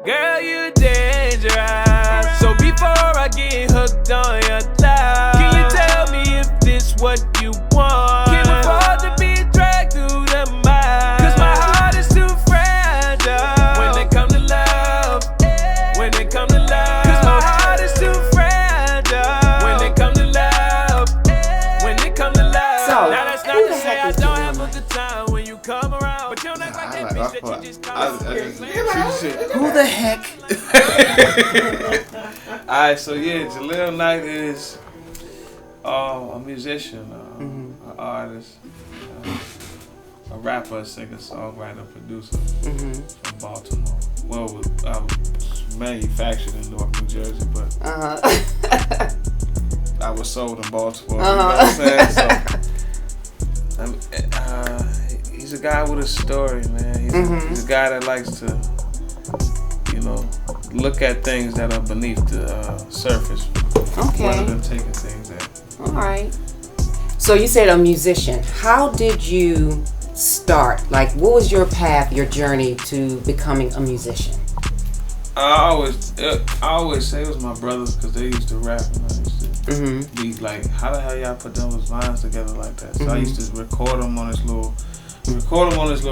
Girl, you dangerous. So before I get hooked on your love, can you tell me if this what you want? Can't afford to be dragged through the mud, 'cause my heart is too fragile when it come to love. When it come to love, 'cause my heart is too fragile when it come to love. When it come to love. So, now that's not to say I don't have a good time when you come around, but you don't act like that bitch that you just come Who the heck? Alright, so yeah, Jaleel Knight is a musician, an artist, a rapper, a singer, songwriter, producer from Baltimore. Well, manufactured in Newark, New Jersey, but I was sold in Baltimore. You know what I'm saying? So, he's a guy with a story, man. He's a guy that likes to, you know, look at things that are beneath the surface, rather than taking things in. All right. So you said a musician. How did you start? Like, what was your path, your journey to becoming a musician? I always say it was my brothers, because they used to rap, and I used to be like, how the hell y'all put those lines together like that? So I used to record them on this little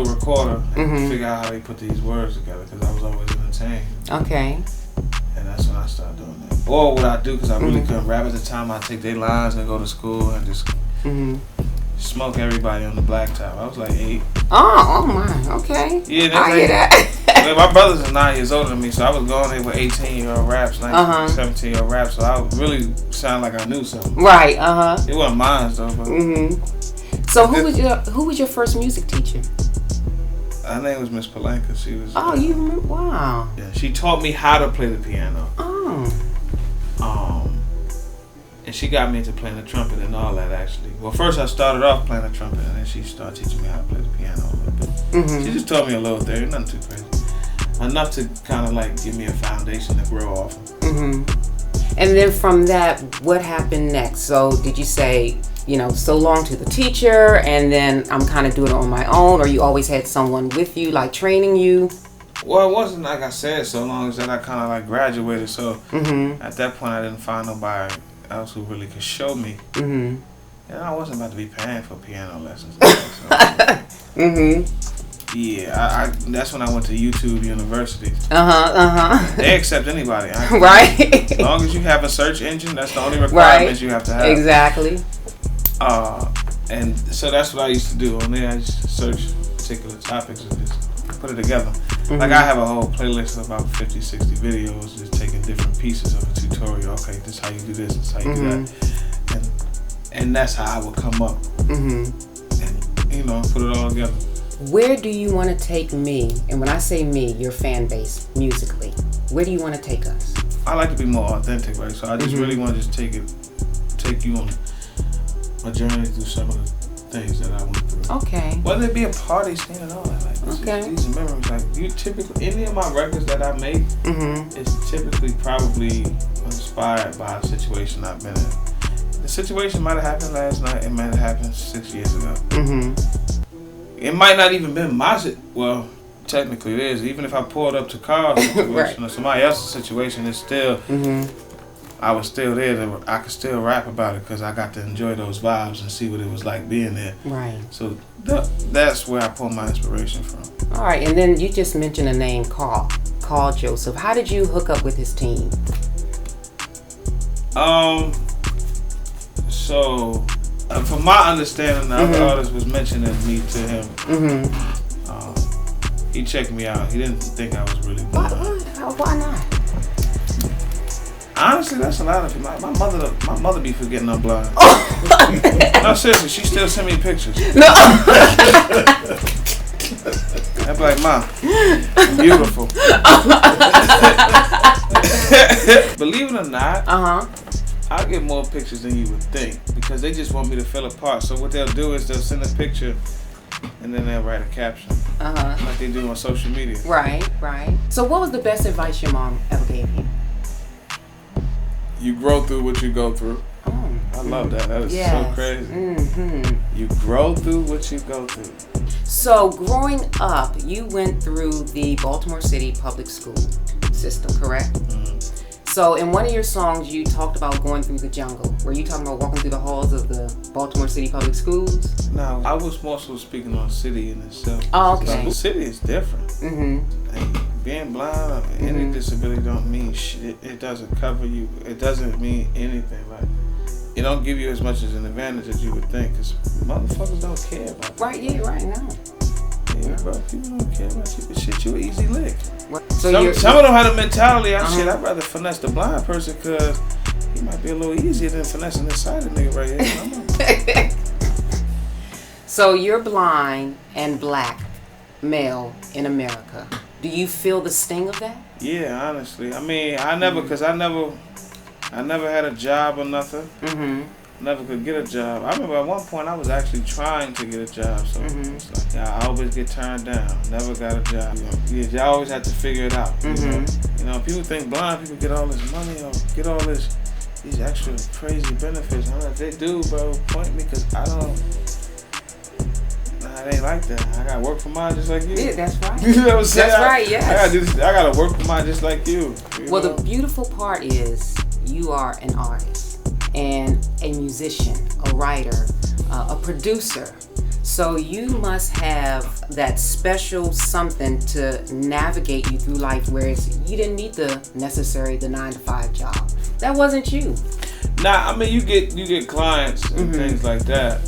recorder and figure out how they put these words together, because I was always entertained. Okay. And that's when I started doing that. Or what I do, because I really couldn't rap at the time, I take their lines and go to school and just smoke everybody on the blacktop. I was like 8. Oh my, okay. Yeah, I hear that. My brothers are 9 years older than me, so I was going there with 18-year-old raps, 17-year-old raps, so I really sound like I knew something. Right, It wasn't mine though. But So who was your first music teacher? her name was Miss Palenka. She was. Oh, you remember? Wow. Yeah, she taught me how to play the piano. And she got me into playing the trumpet and all that, actually. Well, first I started off playing the trumpet, and then she started teaching me how to play the piano a little bit. She just taught me a little theory, nothing too crazy. Enough to kind of like give me a foundation to grow off of. And then from that, what happened next? So did you say, you know, so long to the teacher, and then I'm kind of doing it on my own, or you always had someone with you, like training you? Well, it wasn't like I said so long as that I kind of like graduated. So at that point, I didn't find nobody else who really could show me. And I wasn't about to be paying for piano lessons. Yeah, that's when I went to YouTube University. They accept anybody. Right. As long as you have a search engine, that's the only requirements you have to have. Exactly. And so that's what I used to do. On there, I just search particular topics and just put it together. Like I have a whole playlist of about 50, 60 videos, just taking different pieces of a tutorial. Okay, this is how you do this, this is how you do that. And that's how I would come up and, you know, put it all together. Where do you want to take me? And when I say me, your fan base, musically, where do you want to take us? I like to be more authentic, right? So I just really want to just take you on a journey through some of the things that I went through. Okay. Whether it be a party scene and all that, like these memories, like you typically, any of my records that I make, it's typically probably inspired by a situation I've been in. The situation might have happened last night. It might have happened 6 years ago. It might not even been my well, technically it is. Even if I pulled up to Carl's situation or somebody else's situation, it's still, I was still there. I could still rap about it because I got to enjoy those vibes and see what it was like being there. Right. So that's where I pull my inspiration from. All right, and then you just mentioned a name, Carl Joseph. How did you hook up with his team? So, from my understanding, the other artist was mentioning me to him. He checked me out. He didn't think I was really blind. Why not? Honestly, that's a lot of people. My mother be forgetting I'm blind. No, seriously, she still send me pictures. No. I'd be like, Mom, beautiful. Believe it or not, I get more pictures than you would think because they just want me to fill a part. So what they'll do is they'll send a picture and then they'll write a caption, like they do on social media. Right. So what was the best advice your mom ever gave you? You grow through what you go through. I love that. That is so crazy. You grow through what you go through. So growing up, you went through the Baltimore City public school system, correct? Mm-hmm. So in one of your songs, you talked about going through the jungle. Were you talking about walking through the halls of the Baltimore City public schools? No, I was more so speaking on city in itself. Oh, okay. The city is different. Mm-hmm. Like, being blind or any disability don't mean shit. It doesn't cover you. It doesn't mean anything. Like, it don't give you as much as an advantage as you would think, because motherfuckers don't care about that. Right, yeah, right now. Yeah, bro, people don't care about you. Shit, you an easy lick. So some of them have the mentality, shit, I'd rather finesse the blind person because he might be a little easier than finessing this sighted nigga right here. So you're blind and black male in America. Do you feel the sting of that? Yeah, honestly. I mean, I never had a job or nothing. Mm-hmm. Never could get a job. I remember at one point I was actually trying to get a job, so it's like, yeah, I always get turned down. Never got a job. You always have to figure it out. You know, people think blind people get all this money or get all these extra crazy benefits. I'm like, they do, bro. Point me, cause I don't. Nah, it ain't like that. I gotta work for mine just like you. Yeah, that's right. You know what I'm saying? That's right. Yes. I gotta do this. I gotta work for mine just like you. Well, the beautiful part is you are an artist and a musician, a writer, a producer. So you must have that special something to navigate you through life, whereas you didn't need the 9-to-5 job. That wasn't you. Nah, I mean you get clients and things like that.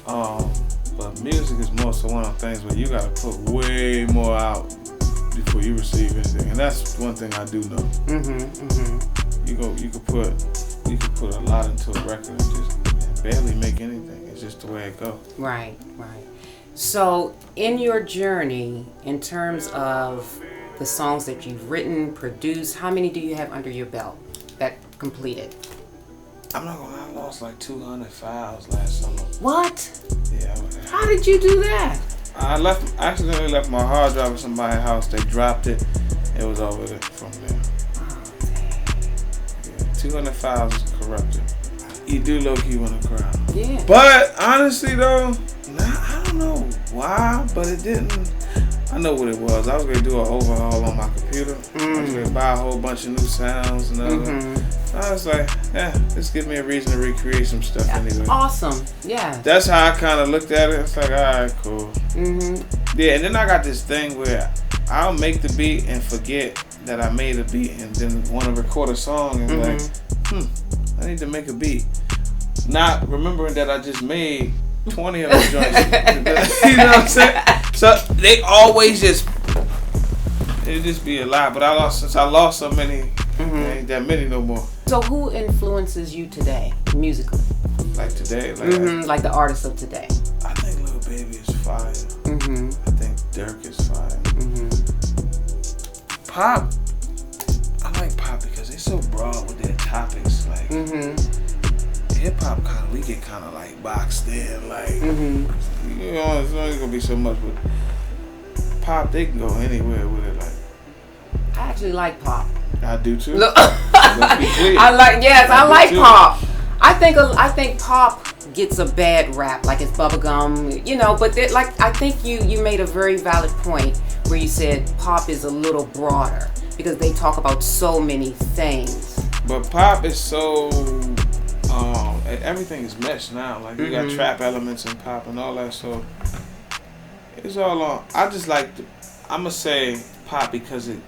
But music is more so one of the things where you gotta put way more out before you receive anything, and that's one thing I do know. You could put a lot into a record and just barely make anything. It's just the way it goes. Right. So in your journey, in terms of the songs that you've written, produced, how many do you have under your belt that completed? I'm not gonna lie, I lost like 200 files last summer. What? Yeah. How did you do that? I accidentally left my hard drive at somebody's house. They dropped it. It was over there from there. Oh, dang. Yeah, 200 files is corrupted. You do low-key want to cry. Yeah. But honestly though, I don't know why, but it didn't. I know what it was. I was gonna do an overhaul on my computer. I was gonna buy a whole bunch of new sounds and other. I was like, this gives me a reason to recreate some stuff anyway. Awesome. Yeah. That's how I kind of looked at it. It's like, all right, cool. Yeah, and then I got this thing where I'll make the beat and forget that I made a beat, and then want to record a song and be like, I need to make a beat. Not remembering that I just made 20 of those joints. You know what I'm saying? So they always just be a lot. But since I lost so many, there ain't that many no more. So who influences you today, musically? Like today? Like the artists of today. I think Lil Baby is fire. I think Dirk is fire. Pop, I like pop because they're so broad with their topics. Like hip hop, we get kind of like boxed in. Like you know, it's not gonna be so much. But pop, they can go anywhere with it. Like I actually like pop. I do too. Look, Let's be clear. I like too. pop. I think pop gets a bad rap, like it's bubblegum, you know. But I think you made a very valid point where you said pop is a little broader because they talk about so many things. But pop is so everything is meshed now. Like you got trap elements in pop and all that. So it's all on. I just like I'ma say pop because it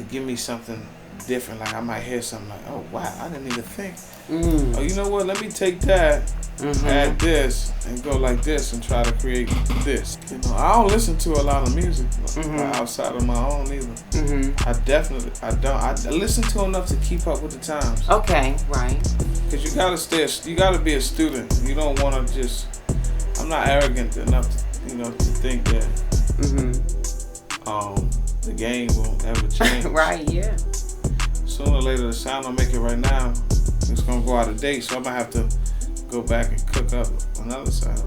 give me something different. Like I might hear something like, oh wow, I didn't even think. Oh, you know what? Let me take that, add this, and go like this, and try to create this. You know, I don't listen to a lot of music outside of my own either. I don't. I listen to enough to keep up with the times. Okay, right. Because you gotta be a student. You don't want to just. I'm not arrogant enough, to think that the game won't ever change. Right. Yeah. Sooner or later, the sound I'll make it right now, it's gonna go out of date. So I'm gonna have to go back and cook up another sound,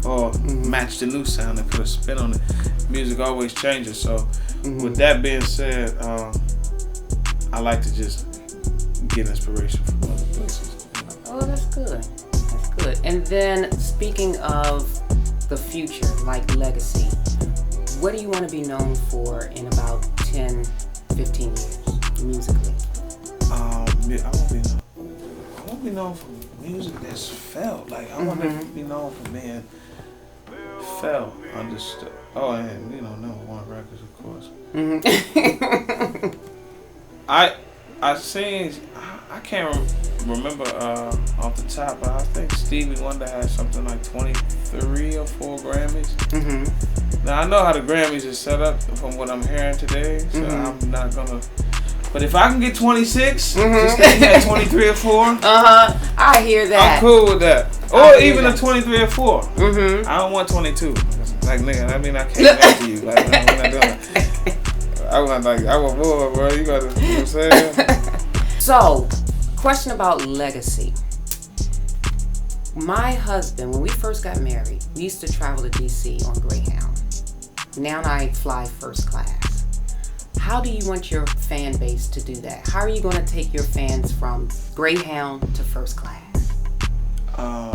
or match the new sound and put a spin on it. Music always changes. So with that being said, I like to just get inspiration from other places. Oh, that's good. That's good. And then speaking of the future, like legacy, what do you want to be known for in about 10, 15 years musically? I won't be known for music that's felt. Like I want to be known for being felt, understood. Oh, and number one records, of course. I can't remember off the top, but I think Stevie Wonder had something like 23 or 4 Grammys. Now I know how the Grammys is set up from what I'm hearing today, so I'm not gonna. But if I can get 26, just at 23 or 4, I hear that. I'm cool with that. Or even a 23 or 4. I don't want 22. Like nigga, I mean I can't after you. Like we're not doing it. I want more, bro. You know what I'm saying? So, question about legacy. My husband, when we first got married, we used to travel to DC on Greyhound. Now I fly first class. How do you want your fan base to do that? How are you going to take your fans from Greyhound to first class? I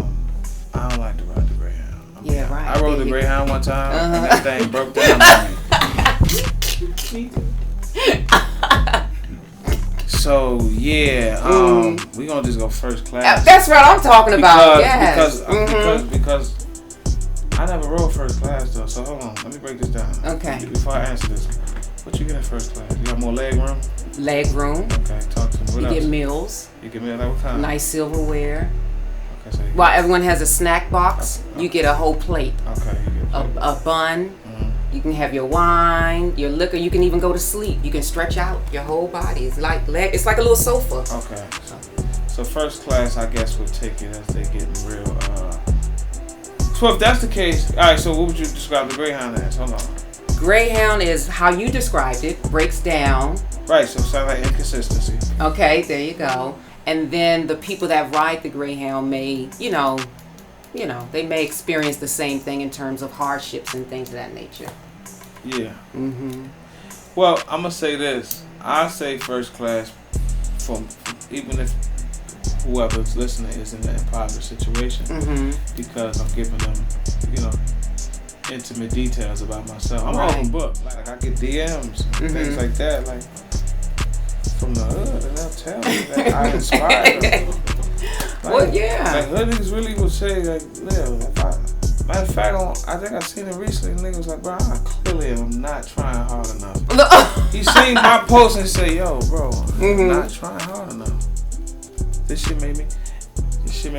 don't like to ride the Greyhound. Yeah, right. I rode the Greyhound one time, and that thing broke down on me. So yeah, we gonna just go first class. That's what I'm talking about. Because I never rode first class though. So hold on, let me break this down. Okay. Before I answer this, what you get in first class? You got more leg room? Leg room. Okay, talk to me. What else? Get meals. You get meals like what kind? Nice silverware. Okay, so While everyone has a snack box, you get a whole plate. Okay, you get a bun. You can have your wine, your liquor. You can even go to sleep. You can stretch out your whole body. It's like a little sofa. Okay. So first class, I guess, would take it as they getting real. So if that's the case, all right. So what would you describe the Greyhound as? Hold on. Greyhound is how you described it. Breaks down. Right. So it sounds like inconsistency. Okay. There you go. And then the people that ride the Greyhound may, they may experience the same thing in terms of hardships and things of that nature. Yeah. Well, I'm gonna say this. I say first class from even if whoever's listening is in an impoverished situation, because I'm giving them, intimate details about myself. I'm open book. Like I get DMs and things like that, like from the hood, and they'll tell me that I inspire them. Well, yeah. Like hoodies really would say, like, matter of fact, I think I seen it recently. Nigga was like, bro, I clearly am not trying hard enough. He seen my post and say, yo, bro, I'm not trying hard enough. This shit made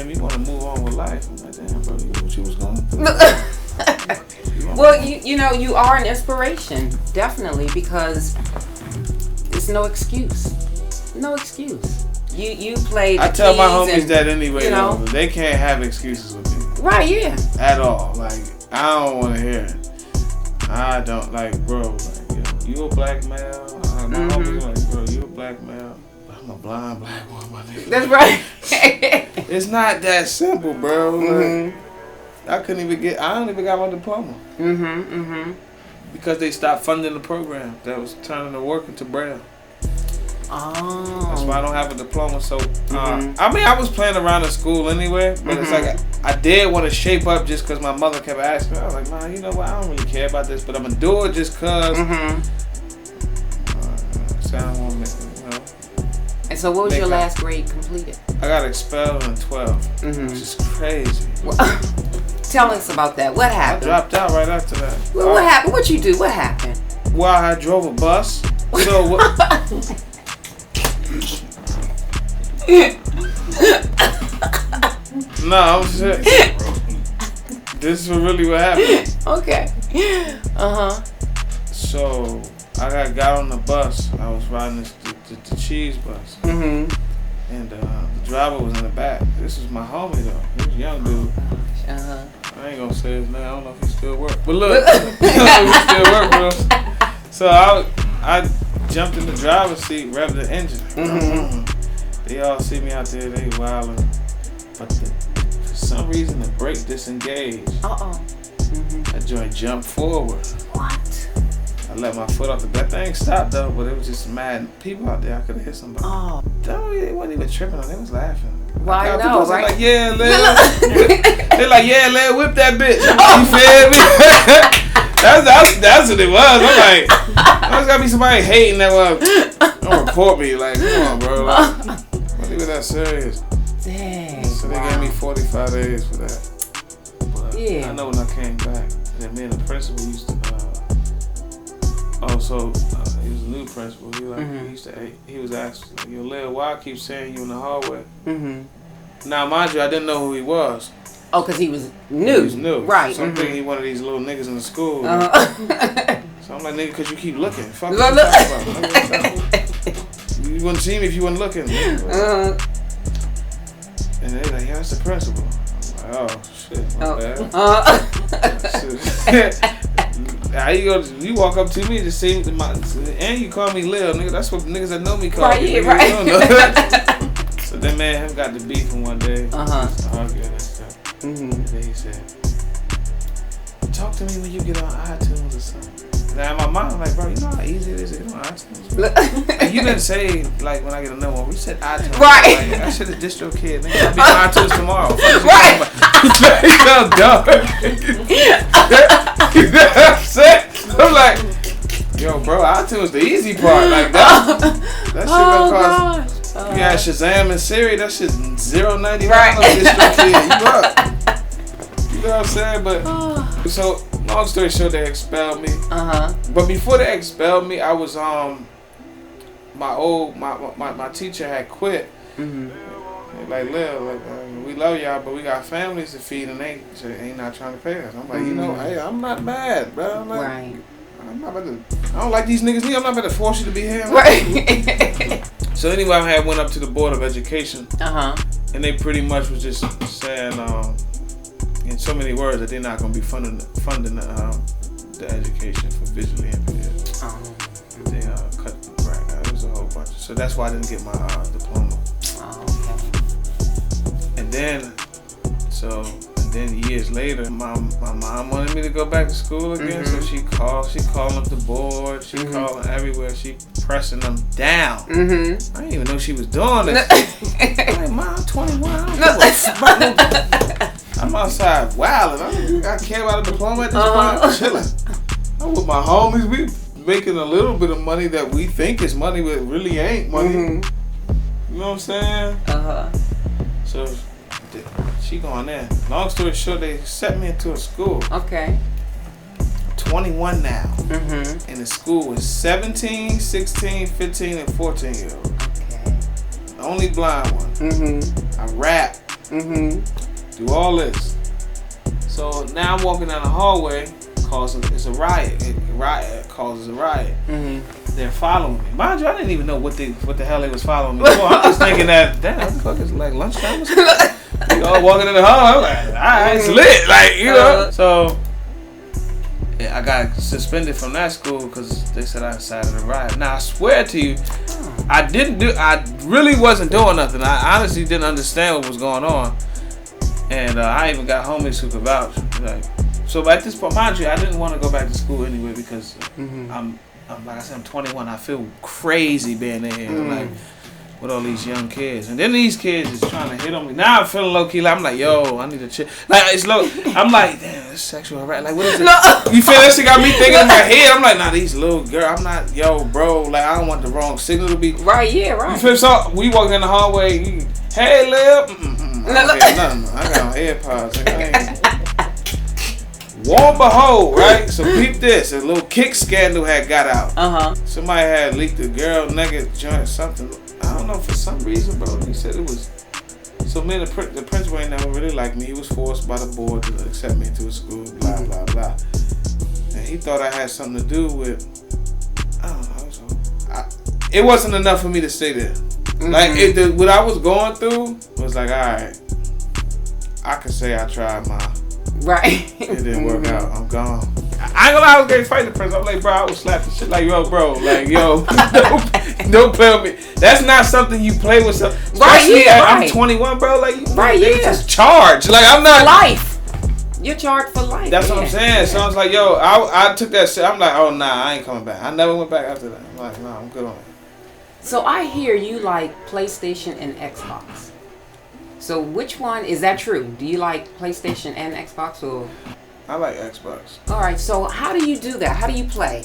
me want to move on with life. I'm like, damn, bro, what you was going through? Well, you are an inspiration, definitely, because it's no excuse. No excuse. You played. I tell my homies that anyway. They can't have excuses with me. Right? Yeah. At all. Like I don't want to hear it. I don't bro. Like you a black male. My homies like, bro, you a black male. I'm a blind black woman. That's right. It's not that simple, bro. Like, I don't even got my diploma. Because they stopped funding the program that was turning the work into bread. Oh. That's why I don't have a diploma. So, I was playing around in school anyway, but it's like I did want to shape up just because my mother kept asking me. I was like, man, you know what? I don't really care about this, but I'm going to do it just because. So I don't want to, And so what was your last grade completed? I got expelled in 12, which is crazy. Tell us about that. What happened? I dropped out right after that. Well, what happened? What you do? What happened? Well, I drove a bus. So what? No, I'm serious. This is really what happened. Okay. So I got on the bus. I was riding the cheese bus. And the driver was in the back. This was my homie though. He was a young dude. I ain't gonna say his name. I don't know if he still work. But look, he still work, bro. So I jumped in the driver's seat, revved the engine. They all see me out there, they wildin'. But for some reason, the brake disengaged. That joint jumped forward. What? I let my foot off that thing stopped though, but it was just mad people out there. I could have hit somebody. They wasn't even tripping on. They was laughing. Well, I know, right? Like, yeah, Liz. They're like, yeah, let whip that bitch. You feel me? that's what it was. I'm like, there's gotta be somebody hating that don't report me. Like, come on, bro. Like, not even that serious. Dang. So they gave me 45 days for that. But I know when I came back, and me and the principal used to. He was a new principal. He he was asking, like, yo, Lil, why I keep saying you in the hallway? Now, mind you, I didn't know who he was. Oh, because he was new. He was new. Right. So I'm thinking he one of these little niggas in the school. So I'm like, nigga, because you keep looking. Fuck what you talking about. You wouldn't see me if you wasn't looking. And they're like, yeah, that's the principal. I'm like, oh, shit, my bad. How you go? You walk up to me to see and you call me Lil, nigga. That's what niggas that know me call me. Right. So then, man, him got the beef from one day. Arguing and stuff. And then he said, talk to me when you get on iTunes or something. Now in my mind, I'm like, bro, you know how easy it is to get on iTunes? Like, you didn't say, like, when I get a new one, we said iTunes. Right. Like, I should have distro kid. Nigga, I'll be on iTunes tomorrow. Right. He felt dumb. You know what I'm saying? I'm like, yo, bro, iTunes the easy part. Like, that shit gonna cost. You got Shazam and Siri, that shit $0.99 right. distro kid. You up. You know what I'm saying? But so long story short, they expelled me. But before they expelled me, I was my teacher had quit. Like, Lil, like, we love y'all, but we got families to feed, and they ain't not trying to pay us. I'm like, you know, hey, I'm not mad, bro. I'm like, right. I'm not about to. I don't like these niggas. I'm not about to force you to be here. Right. So anyway, I went up to the Board of Education. And they pretty much was just saying, in so many words, that they're not going to be funding the education for visually impaired. They cut the bracket. It was a whole bunch. So that's why I didn't get my diploma. And then years later, my mom wanted me to go back to school again. So she calling up the board. She calling everywhere. She pressing them down. I didn't even know she was doing this. I'm like, Mom, I'm 21. I don't give a fuck. I'm outside wilding. I care about a diploma at this point. I'm chilling. I'm with my homies. We making a little bit of money that we think is money, but it really ain't money. You know what I'm saying? So she going there. Long story short, they set me into a school. 21 now. And the school is 17, 16, 15, and 14-year-olds. The only blind one. I rap. Do all this. So now I'm walking down the hallway. It's a riot. Riot causes a riot. They're following me. Mind you, I didn't even know what the hell they was following me for. I'm just thinking that, damn, what the fuck is like lunchtime or something? You know, walking in the hall, I'm like, alright, it's lit. Like, you know. So I got suspended from that school because they said I incited a riot. Now I swear to you, I really wasn't doing nothing. I honestly didn't understand what was going on. And I even got homies who could vouch. Like, so at this point, mind you, I didn't want to go back to school anyway because I'm like I said, I'm 21. I feel crazy being in here, like with all these young kids, and then these kids is trying to hit on me. Now I'm feeling low key. Like, I'm like, yo, I need to chill. Like it's low. I'm like, damn, it's sexual harassment. Like, what is it? You feel that shit got me thinking in my head. I'm like, nah, these little girl. I'm not, yo, bro. Like, I don't want the wrong signal to be. Right, yeah, right. You feel so? We walk in the hallway. Hey, Lil. I don't hear nothing. I got on AirPods. Warm behold, right? So peep this. A little kick scandal had got out. Somebody had leaked a girl naked joint something. I don't know, for some reason, bro. He said it was. So me and the principal ain't never really liked me. He was forced by the board to accept me into a school, blah, blah, blah. And he thought I had something to do with, I don't know. It wasn't enough for me to stay there. Like, what I was going through was like, all right, I can say I tried my. Right. It didn't work out. I'm gone. I ain't gonna lie, I was getting fight the principal. I'm like, bro, I was slapping shit like, yo, bro. Like, yo, don't play with me. That's not something you play with. Especially I'm 21, bro. Like, you just charged. Like, I'm not. Life. You're charged for life. That's what I'm saying. So I was like, yo, I took that shit. I'm like, oh, nah, I ain't coming back. I never went back after that. I'm like, nah, I'm good on it. So I hear you like PlayStation and Xbox. So which one is that true? Do you like PlayStation and Xbox or? I like Xbox. All right. So how do you do that? How do you play?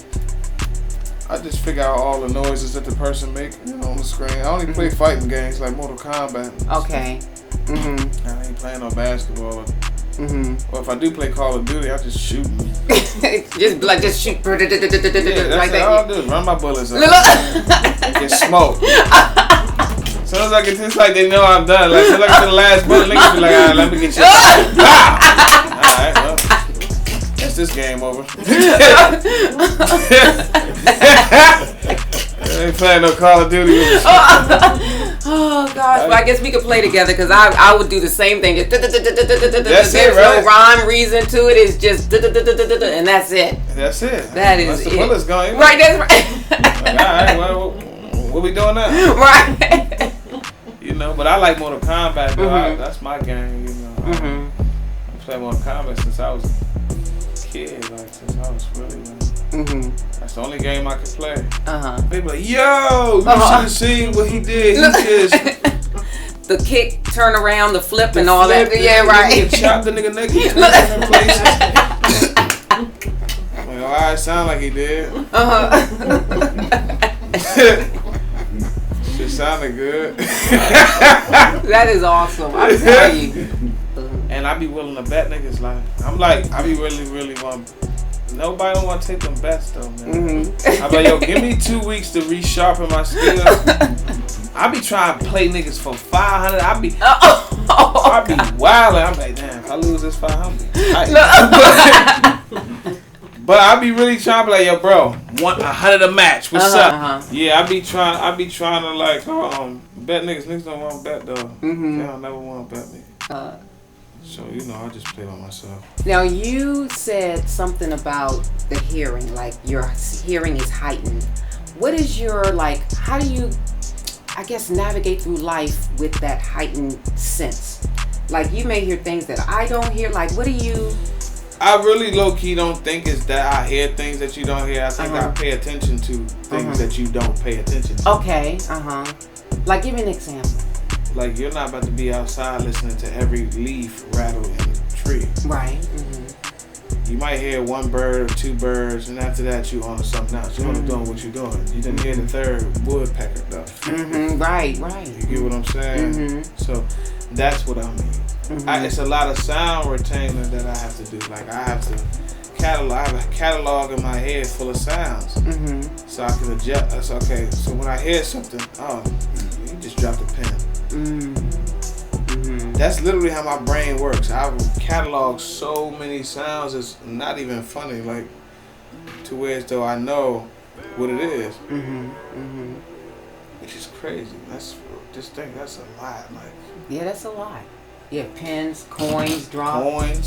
I just figure out all the noises that the person make, on the screen. I only play fighting games like Mortal Kombat. Okay. Mm-hmm. I ain't playing no basketball. Mm-hmm. Or if I do play Call of Duty, I just shoot. just shoot. Yeah, that's like that. all I do is run my bullets up. Get smoked. As soon as I get this, like they know I'm done. Like, as soon as I get to the last bullet, niggas be like, all right, let me get you. Alright, well, that's this game over. I ain't playing no Call of Duty. Oh gosh, well, I guess we could play together because I would do the same thing. Just That's there's it, right? no rhyme, reason to it. It's just and that's it. That's it. That is Once the it. bullet's going. Right, that's right. Like, all right, well, what we doing now? Right. But I like Mortal Kombat, though. That's my game, I play Mortal Kombat since I was a kid, since I was really That's the only game I could play. They be like, yo, you should have seen what he did. He just the kick, turn around, the flip, and all that. Yeah, right. Chop the nigga neck in different places. Like, all right, sound like he did. It sounded good. That is awesome. I'm telling you. And I be willing to bet niggas I be really want. Nobody don't want to take them bets though, man. I be like, yo, give me 2 weeks to resharpen my skills. I be trying to play niggas for 500. I be wildin'. I'm like, damn, if I lose this 500. But I be really trying to be like, yo, bro, 100 a match. What's up? Yeah, I be trying to bet niggas. Niggas don't want to bet though. They don't never want to bet me. So, I just play by myself. Now, you said something about the hearing, like your hearing is heightened. What is your, how do you, I guess, navigate through life with that heightened sense? Like, you may hear things that I don't hear. Like, what do you... I really low-key don't think it's that I hear things that you don't hear. I think I pay attention to things that you don't pay attention to. Okay, Like, give me an example. Like, you're not about to be outside listening to every leaf rattle in the tree. Right. You might hear one bird or two birds, and after that, you on to something else. You're doing what you're doing. You didn't hear the third woodpecker, though. Right. You get what I'm saying? So, that's what I mean. It's a lot of sound retaining that I have to do. Like, I have to I have a catalog in my head full of sounds. So I can adjust. That's okay. So when I hear something, you just dropped a pen. That's literally how my brain works. I've cataloged so many sounds, it's not even funny, like, to where as though I know what it is. Which is crazy. That's a lot. Yeah, that's a lot. Yeah, pens, coins, drop,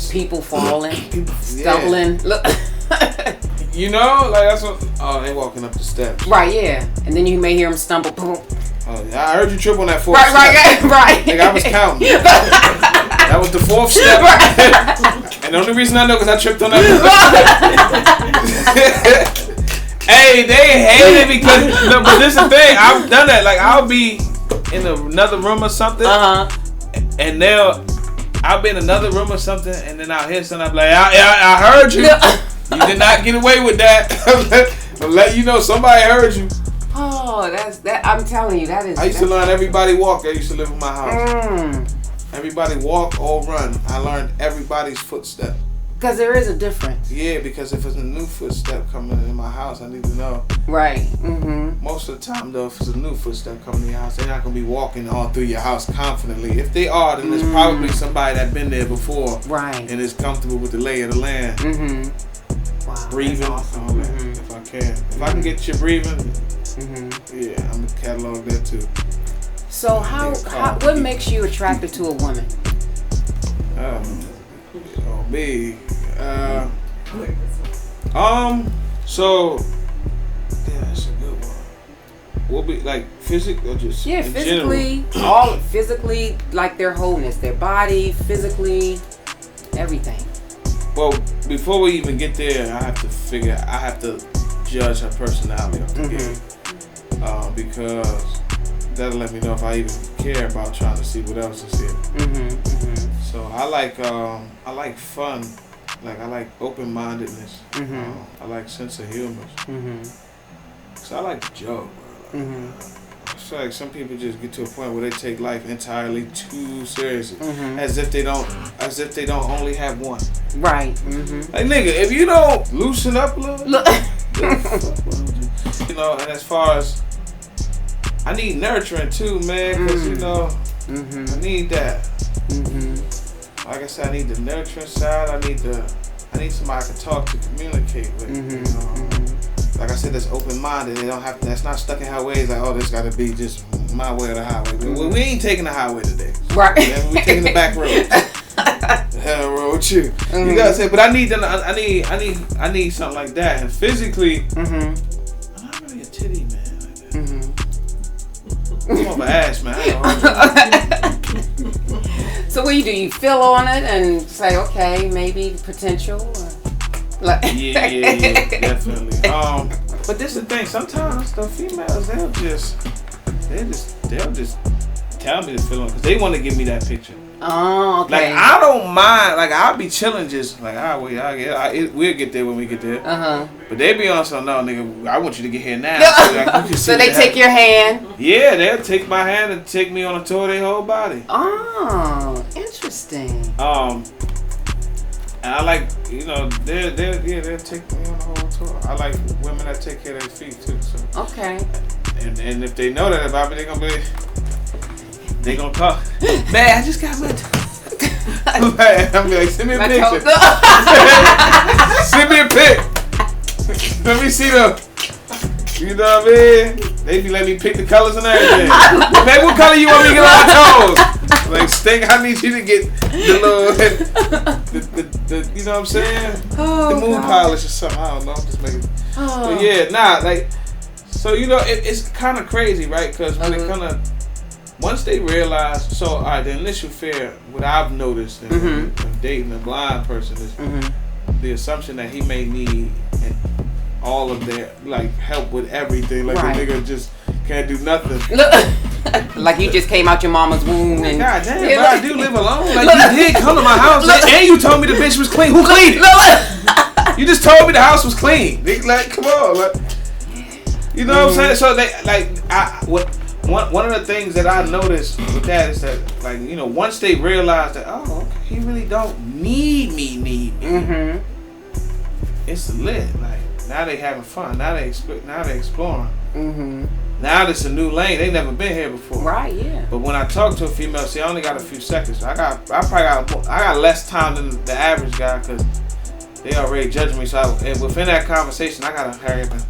people falling, stumbling. Look. That's what. They walking up the steps. Right, yeah. And then you may hear them stumble. Boom. Oh, yeah, I heard you trip on that fourth step. Right. Like, I was counting. That was the fourth step. And the only reason I know because I tripped on that. Hey, they hate it because, but this is the thing. I've done that. Like, I'll be in another room or something. And I'll be in another room or something, and then I'll hear something. I'm like, I heard you. You did not get away with that. I'll let you know somebody heard you. Oh, that's that. I'm telling you, that is. I used to learn everybody walk. I used to live in my house. Everybody walk or run. I learned everybody's footstep. Because there is a difference. Yeah, because if it's a new footstep coming in my house, I need to know. Right. Most of the time, though, if it's a new footstep coming in your house, they're not going to be walking all through your house confidently. If they are, then there's probably somebody that's been there before. Right. And is comfortable with the lay of the land. Wow. Breathing. Awesome. If I can. If I can get you breathing, yeah, I'm going to catalog that too. So what makes you attracted to a woman? Me. So, yeah, that's a good one. We'll be like physical or just physically, physically, like their wholeness, their body, physically, everything. Well, before we even get there, I have to judge her personality off the gate. Because that'll let me know if I even care about trying to see what else is here. So I like fun. Like I like open-mindedness. I like sense of humor. So I like to joke. I feel like some people just get to a point where they take life entirely too seriously, as if they don't only have one. Right. Like nigga, if you don't loosen up a little, you know. And as far as I need nurturing too, man, because you know I need that. Like I said, I need the nurturing side. I need somebody I can talk to, communicate with. You know? Like I said, that's open-minded. They don't have to, that's not stuck in her ways. Like, oh, this got to be just my way or the highway. We ain't taking the highway today. Right. Yeah, we taking the back road. The hell road with you. You gotta say, but I need something like that. And physically, I'm not really a titty man like that. I'm more of an ass man. So what do? You feel on it and say, okay, maybe potential? Or? Like Yeah, definitely. But this is the thing. Sometimes the females they'll just tell me the feeling because they want to give me that picture. Oh, okay. Like I don't mind. Like I'll be chilling, just like we'll get there when we get there. But they be on some no, nigga. I want you to get here now. So they take your hand. Yeah, they'll take my hand and take me on a tour of their whole body. Oh, interesting. And I like, you know, they'll take me on the whole tour. I like women that take care of their feet too. So. Okay. And if they know that about me, they gonna talk. Man, I just got my toe. I'm like, send me a picture. Send me a pic. Let me see them. You know what I mean? They be letting me pick the colors and everything. Man, what color you want me to get on my toes? Like, Sting, I need you to get the little, the you know what I'm saying? The moon polish or something. I don't know. I'm just making. But yeah, like, so you know, it's kind of crazy, right? Because when it kind of, once they realize, so all right, the initial fear, what I've noticed in dating a blind person is the assumption that he may need all of their like help with everything, like the nigga just can't do nothing. Like you just came out your mama's womb and God damn, bro, I do live alone. Like you did come to my house and you told me the bitch was clean. Who cleaned it? You just told me the house was clean. Like, come on, like, you know what I'm saying? So they one of the things that I noticed with that is that, like, you know, once they realize that, oh, okay, he really don't need me. It's lit. Like now they having fun. Now they exploring. Now this a new lane. They never been here before. Right. Yeah. But when I talk to a female, see, I only got a few seconds. I got less time than the average guy because they already judge me. So and within that conversation, I gotta hurry up and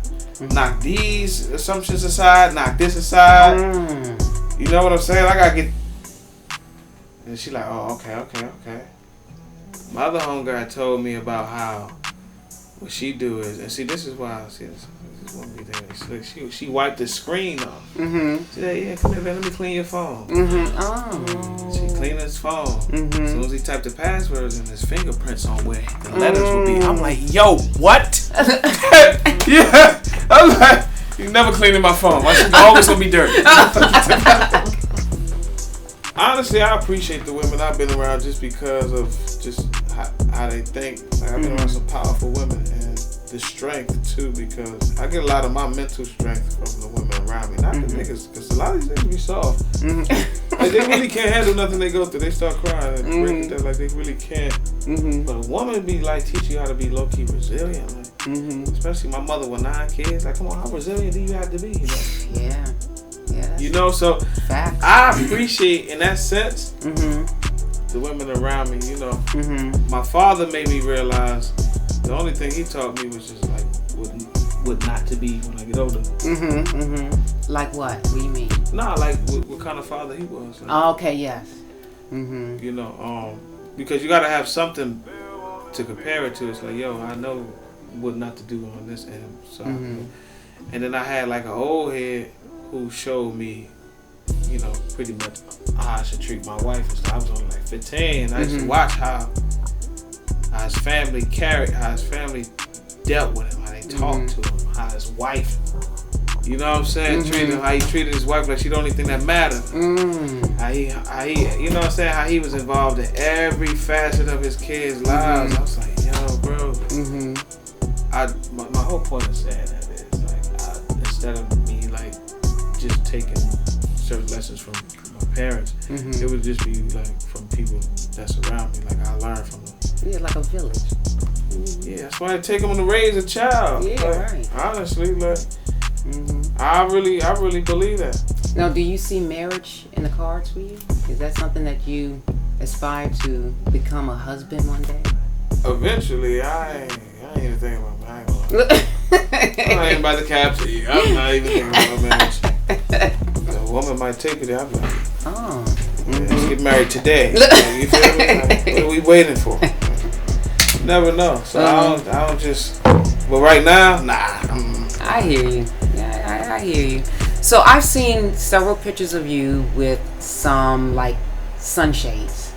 knock these assumptions aside, knock this aside. You know what I'm saying? I gotta get. And she like, oh, okay. My other homegirl told me about how what she do is, and see, this is why. See, this won't be there. She wiped the screen off. She said, yeah, come here, man, let me clean your phone. She cleaned his phone. As soon as he typed the passwords and his fingerprints on where the letters would be, I'm like, yo, what? Yeah, I'm like, you never cleaning my phone. My shit's always gonna be dirty. Honestly, I appreciate the women I've been around just because of just how they think. Like, I've been around some powerful women and the strength too, because I get a lot of my mental strength from the women around me, not the niggas, because a lot of these niggas be soft. Like, they really can't handle nothing they go through. They start crying and breaking down like they really can't. But a woman be like teach you how to be low key resilient. Like, especially my mother with 9 kids. Like, come on, how resilient do you have to be? You know? Yeah. You know, so facts. I appreciate in that sense the women around me. You know, my father made me realize the only thing he taught me was just like what not to be when I get older. Like what? What do you mean? Nah, like what kind of father he was. Like, oh, okay, yes. You know, because you gotta have something to compare it to. It's like, yo, I know what not to do on this end. So, and then I had like an old head who showed me, you know, pretty much how I should treat my wife and stuff. I was only like 15. I used to watch how his family carried, how his family dealt with him, how they talked to him, how his wife You know what I'm saying? Treated how he treated his wife like she the only thing that mattered. How he, you know what I'm saying? How he was involved in every facet of his kids' lives. I was like, yo, bro. My whole point of saying that is like, instead of me like just taking certain lessons from my parents, it would just be like from people that's around me. Like I learned from them. Yeah, like a village. Yeah, that's why I take them to raise a child. Yeah, like, right. Honestly, like. I really believe that. Now, do you see marriage in the cards for you? Is that something that you aspire to become a husband one day? Eventually, I ain't even thinking about marriage. I ain't about to capture you. I'm not even thinking about marriage. A woman might take it there. I'm like, let's get married today. You feel me? Like, what are we waiting for? Never know. So I don't just. But right now, nah. I hear you. Yeah, I hear you. So I've seen several pictures of you with some like sunshades.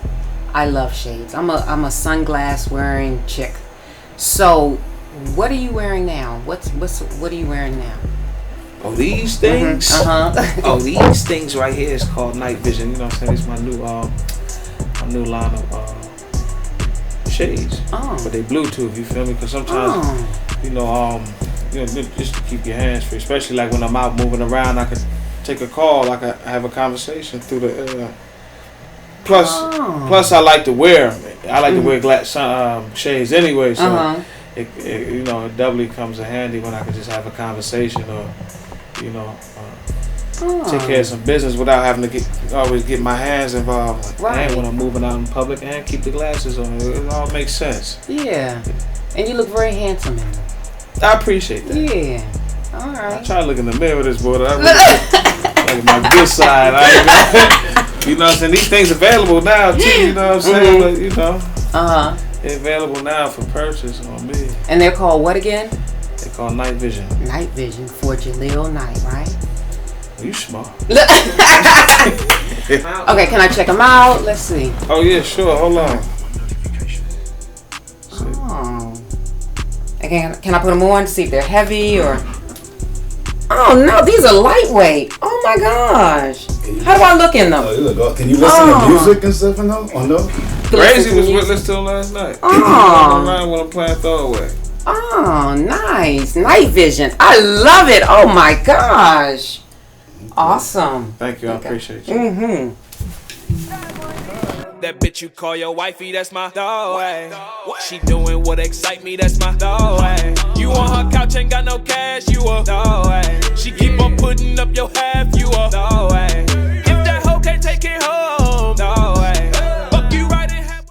I love shades. I'm a sunglass wearing chick. So what are you wearing now? What are you wearing now? Oh, these things? Oh, these things right here is called night vision. You know what I'm saying? It's my new line of shades. But they Bluetooth, you feel me? Because sometimes, you know, just to keep your hands free, especially like when I'm out moving around, I could take a call, I could have a conversation through the. Plus, I like to wear them. I like to wear glass shades anyway, so it you know, it doubly comes in handy when I can just have a conversation or, you know, take care of some business without having to always get my hands involved. And when I'm moving out in public, and keep the glasses on, it all makes sense. Yeah, and you look very handsome in them. I appreciate that. Yeah. All right. I try to look in the mirror with this boy. I really like my good side. You know what I'm saying? These things available now too. You know what I'm saying? But, you know. They're available now for purchase on me. And they're called what again? They're called Night Vision. Night Vision for Jaleel Knight, right? You smart. Okay, can I check them out? Let's see. Oh yeah, sure. Hold on. Can I put them on to see if they're heavy or? Oh no, these are lightweight. Oh my gosh. How do I look in them? Can you listen to music and stuff in them? Oh no. Crazy was listening to them last night. I'm around when I'm playing throwaway. Oh, nice. Night vision. I love it. Oh my gosh. Awesome. Thank you. I appreciate you. That bitch you call your wifey, that's my dog, ay. She doing what excite me, that's my dog, ay. You on her couch, ain't got no cash, you a dog, ay. She keep on putting up your half, you a dog, ay.